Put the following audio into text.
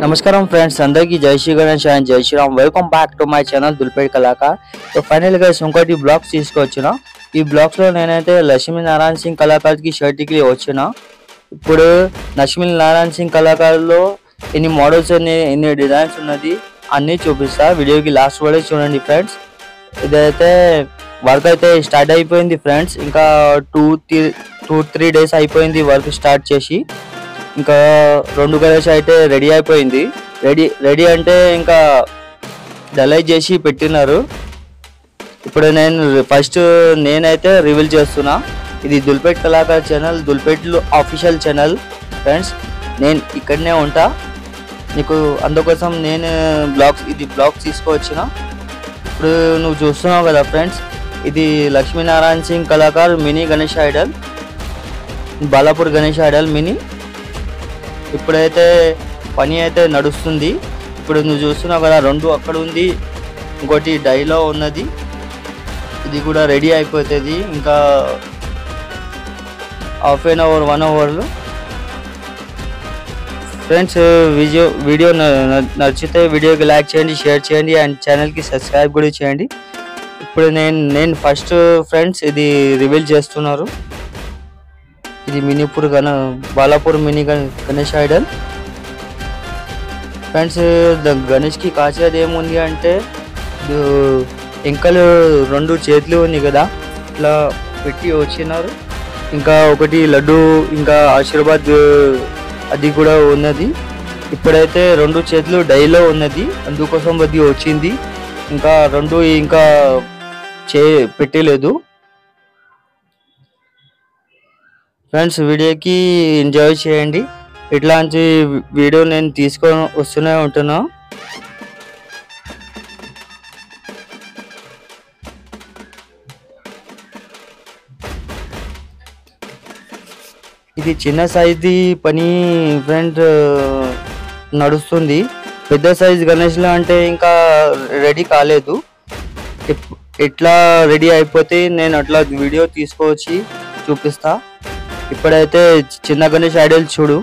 నమస్కారం ఫ్రెండ్స్, అందరికీ జై శ్రీ గణేష్ అండ్ జై Shriram. Welcome back to my channel Dhoolpet Kalakar. So final గా ఇంకోటి బ్లాగ్స్ తీసుకొచ్చిన. ఈ బ్లాగ్స్ లో నేనైతే లక్ష్మీనారాయణ సింగ్ కళాకార్ కి షర్ట్కి వచ్చిన. ఇప్పుడు లక్ష్మీనారాయణ సింగ్ కళాకార్ లో ఎన్ని మోడల్స్ ఎన్ని డిజైన్స్ ఉన్నది అన్ని చూపిస్తా. వీడియోకి లాస్ట్ వరకు చూడండి ఫ్రెండ్స్. ఇదైతే వర్క్ అయితే స్టార్ట్ అయిపోయింది ఫ్రెండ్స్. ఇంకా 2-3 డేస్ అయిపోయింది వర్క్ స్టార్ట్ చేసి. ఇంకా 2 గణేష్ అయితే రెడీ అయిపోయింది. రెడీ అంటే ఇంకా డలైజ్ చేసి పెట్టినారు. ఇప్పుడు నేనైతే రివీల్ చేస్తున్నా. ఇది Dhoolpet Kalakar channel, Dhoolpet official channel friends. నేను ఇక్కడనే ఉంటా. నీకు అందుకోసం నేను బ్లాగ్స్ తీసుకువచ్చిన. ఇప్పుడు నువ్వు చూస్తున్నావు కదా ఫ్రెండ్స్, ఇది Lakshminarayana Singh Kalakar mini Ganesh Idol, Balapur Ganesh Idol mini. ఇప్పుడైతే పని అయితే నడుస్తుంది. ఇప్పుడు నువ్వు చూస్తున్నావు కదా, 2 అక్కడ ఉంది, ఇంకోటి డైలో ఉన్నది. ఇది కూడా రెడీ అయిపోతుంది ఇంకా హాఫ్ అన్ అవర్ 1 అవర్లో ఫ్రెండ్స్. వీడియో నచ్చితే వీడియోకి లైక్ చేయండి, షేర్ చేయండి అండ్ ఛానల్కి సబ్స్క్రైబ్ కూడా చేయండి. ఇప్పుడు నేను ఫస్ట్ ఫ్రెండ్స్ ఇది రివీల్ చేస్తున్నారు. ఇది Balapur mini Ganesh Idol friends. Ganesh కి కాచేది ఏముంది అంటే, ఎంకలు 2 చేతులు ఉంది కదా, ఇట్లా పెట్టి వచ్చినారు. ఇంకా ఒకటి లడ్డు, ఇంకా ఆశీర్వాద్ అది కూడా ఉన్నది. ఇప్పుడైతే 2 చేతులు డైలో ఉన్నది, అందుకోసం అది వచ్చింది. ఇంకా 2 ఇంకా పెట్టలేదు ఫ్రెండ్స్. వీడియోకి ఎంజాయ్ చేయండి. ఇట్లాంటి వీడియో నేను తీసుకొని వస్తూనే ఉంటున్నా. ఇది చిన్న సైజు పని ఫ్రెండ్ నడుస్తుంది. పెద్ద సైజు గణేష్లో అంటే ఇంకా రెడీ కాలేదు. ఎట్లా రెడీ అయిపోతే నేను అట్లా వీడియో తీసుకొచ్చి చూపిస్తా. ఇప్పుడైతే చిన్న గణేష్ ఐడల్ చూడు.